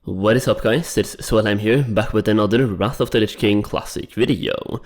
What is up guys, it's Swellheim here, back with another Wrath of the Lich King Classic video.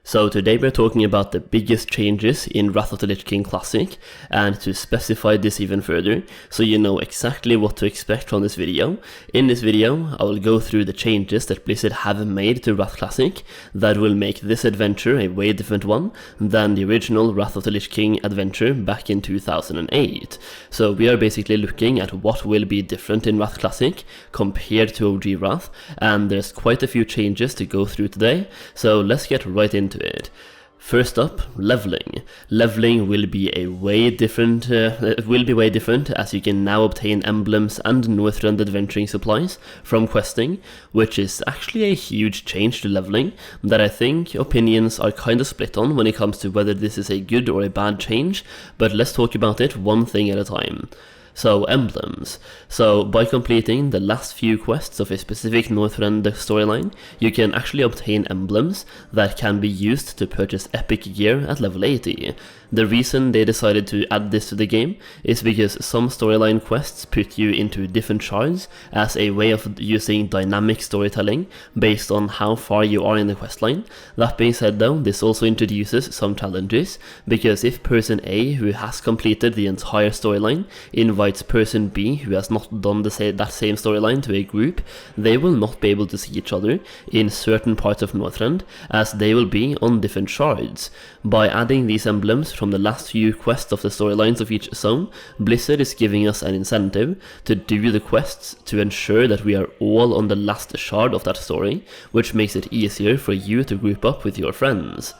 So today we're talking about the biggest changes in Wrath of the Lich King Classic, and to specify this even further, so you know exactly what to expect from this video. In this video, I will go through the changes that Blizzard have made to Wrath Classic that will make this adventure a way different one than the original Wrath of the Lich King adventure back in 2008. So we are basically looking at what will be different in Wrath Classic compared to OG Wrath, and there's quite a few changes to go through today, so let's get right into it. First up, leveling. Leveling will be way different as you can now obtain emblems and Northrend adventuring supplies from questing, which is actually a huge change to leveling that I think opinions are kinda split on when it comes to whether this is a good or a bad change, but let's talk about it one thing at a time. So, emblems. So, by completing the last few quests of a specific Northrend storyline, you can actually obtain emblems that can be used to purchase epic gear at level 80. The reason they decided to add this to the game is because some storyline quests put you into different shards as a way of using dynamic storytelling based on how far you are in the questline. That being said though, this also introduces some challenges, because if person A, who has completed the entire storyline, invites person B, who has not done that same storyline, to a group, they will not be able to see each other in certain parts of Northrend, as they will be on different shards. By adding these emblems from the last few quests of the storylines of each zone, Blizzard is giving us an incentive to do the quests to ensure that we are all on the last shard of that story, which makes it easier for you to group up with your friends.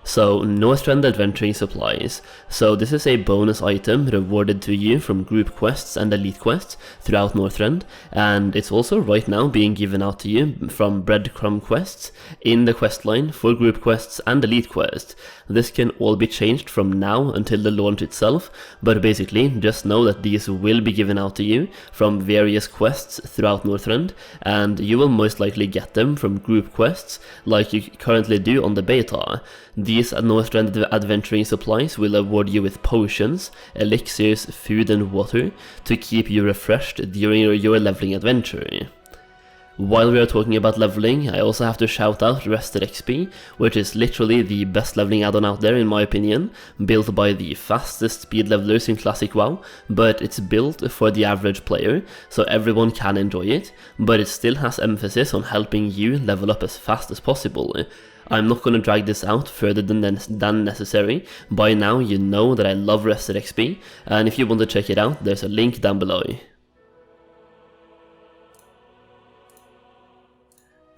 So, Northrend adventuring supplies. So this is a bonus item rewarded to you from group quests and elite quests throughout Northrend, and it's also right now being given out to you from breadcrumb quests in the questline for group quests and elite quests. This can all be changed from now until the launch itself, but basically just know that these will be given out to you from various quests throughout Northrend, and you will most likely get them from group quests like you currently do on the beta. These Northrend adventuring supplies will award you with potions, elixirs, food and water to keep you refreshed during your leveling adventure. While we are talking about leveling, I also have to shout out RestedXP, which is literally the best leveling add-on out there in my opinion, built by the fastest speed levelers in Classic WoW, but it's built for the average player, so everyone can enjoy it, but it still has emphasis on helping you level up as fast as possible. I'm not going to drag this out further than necessary. By now you know that I love RestedXP, and if you want to check it out, there's a link down below.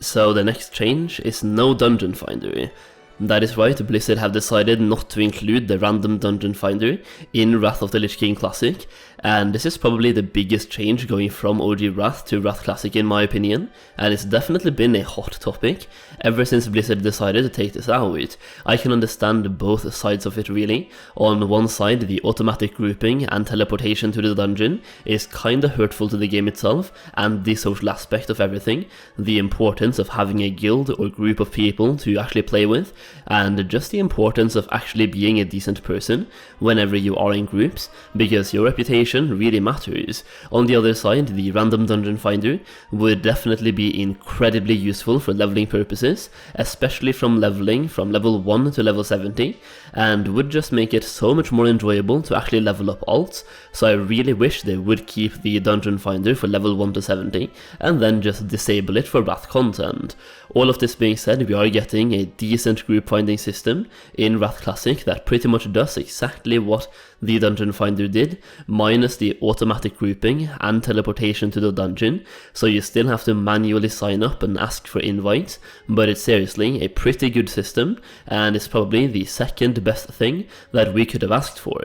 So the next change is no dungeon finder. That is right, Blizzard have decided not to include the random dungeon finder in Wrath of the Lich King Classic, and this is probably the biggest change going from OG Wrath to Wrath Classic in my opinion, and it's definitely been a hot topic ever since Blizzard decided to take this out. I can understand both sides of it really. On one side, the automatic grouping and teleportation to the dungeon is kinda hurtful to the game itself and the social aspect of everything, the importance of having a guild or group of people to actually play with, and just the importance of actually being a decent person whenever you are in groups, because your reputation really matters. On the other side, the random dungeon finder would definitely be incredibly useful for leveling purposes, especially from leveling from level 1 to level 70, and would just make it so much more enjoyable to actually level up alts, so I really wish they would keep the dungeon finder for level 1 to 70, and then just disable it for Wrath content. All of this being said, we are getting a decent group finding system in Wrath Classic that pretty much does exactly what the dungeon finder did, minus the automatic grouping and teleportation to the dungeon, so you still have to manually sign up and ask for invites, but it's seriously a pretty good system, and it's probably the second best thing that we could have asked for.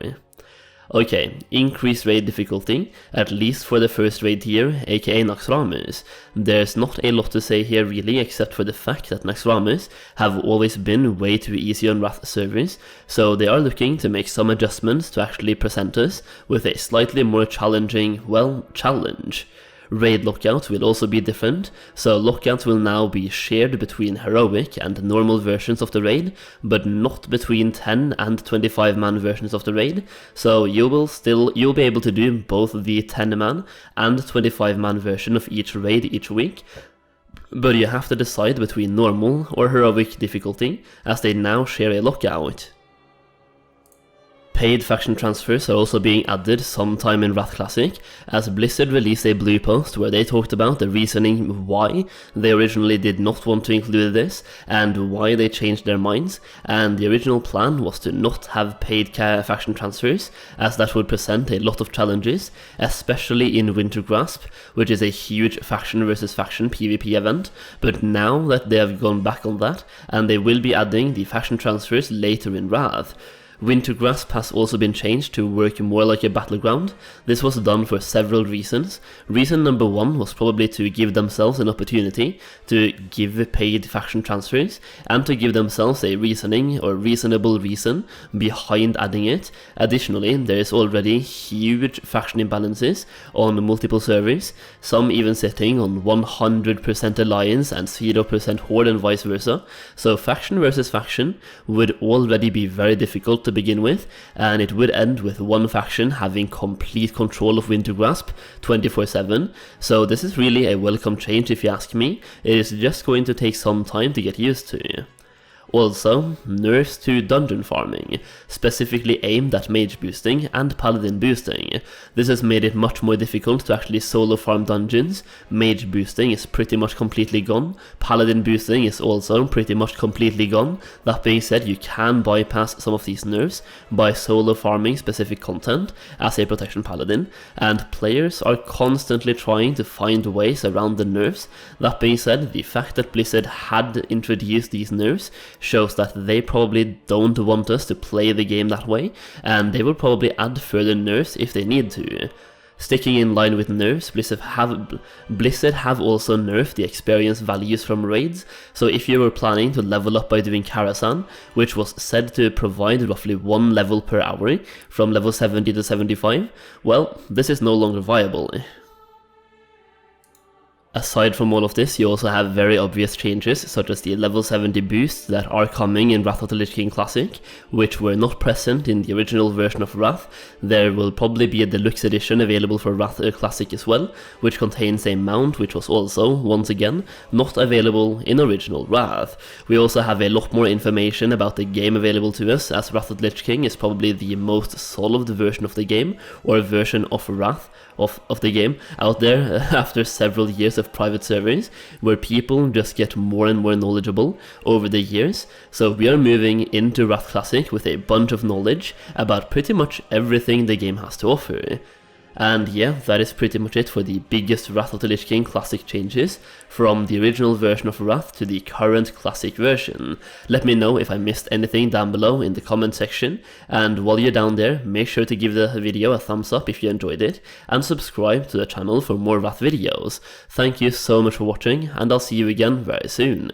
Okay, increased raid difficulty, at least for the first raid tier, aka Naxxramas. There's not a lot to say here really, except for the fact that Naxxramas have always been way too easy on Wrath servers, so they are looking to make some adjustments to actually present us with a slightly more challenging, well, challenge. Raid lockouts will also be different, so lockouts will now be shared between heroic and normal versions of the raid, but not between 10 and 25 man versions of the raid, so you'll be able to do both the 10 man and 25 man version of each raid each week, but you have to decide between normal or heroic difficulty, as they now share a lockout. Paid faction transfers are also being added sometime in Wrath Classic, as Blizzard released a blue post where they talked about the reasoning why they originally did not want to include this, and why they changed their minds, and the original plan was to not have paid faction transfers, as that would present a lot of challenges, especially in Wintergrasp, which is a huge faction versus faction PvP event, but now that they have gone back on that, and they will be adding the faction transfers later in Wrath. Wintergrasp has also been changed to work more like a battleground. This was done for several reasons. Reason number one was probably to give themselves an opportunity to give paid faction transfers, and to give themselves a reasoning or reasonable reason behind adding it. Additionally, there is already huge faction imbalances on multiple servers, some even sitting on 100% alliance and 0% horde and vice versa, so faction versus faction would already be very difficult to begin with, and it would end with one faction having complete control of Wintergrasp 24/7, so this is really a welcome change if you ask me. It is just going to take some time to get used to. Also, nerfs to dungeon farming, specifically aimed at mage boosting and paladin boosting. This has made it much more difficult to actually solo farm dungeons. Mage boosting is pretty much completely gone, paladin boosting is also pretty much completely gone. That being said, you can bypass some of these nerfs by solo farming specific content as a protection paladin, and players are constantly trying to find ways around the nerfs. That being said, the fact that Blizzard had introduced these nerfs shows that they probably don't want us to play the game that way, and they will probably add further nerfs if they need to. Sticking in line with nerfs, Blizzard have also nerfed the experience values from raids, so if you were planning to level up by doing Karazhan, which was said to provide roughly 1 level per hour from level 70 to 75, well, this is no longer viable. Aside from all of this, you also have very obvious changes, such as the level 70 boosts that are coming in Wrath of the Lich King Classic, which were not present in the original version of Wrath. There will probably be a deluxe edition available for Wrath Classic as well, which contains a mount which was also, once again, not available in original Wrath. We also have a lot more information about the game available to us, as Wrath of the Lich King is probably the most solved version of the game, or version of Wrath of the game out there after several years of private servers, where people just get more and more knowledgeable over the years. So we are moving into Wrath Classic with a bunch of knowledge about pretty much everything the game has to offer. And yeah, that is pretty much it for the biggest Wrath of the Lich King Classic changes, from the original version of Wrath to the current Classic version. Let me know if I missed anything down below in the comment section, and while you're down there, make sure to give the video a thumbs up if you enjoyed it, and subscribe to the channel for more Wrath videos. Thank you so much for watching, and I'll see you again very soon.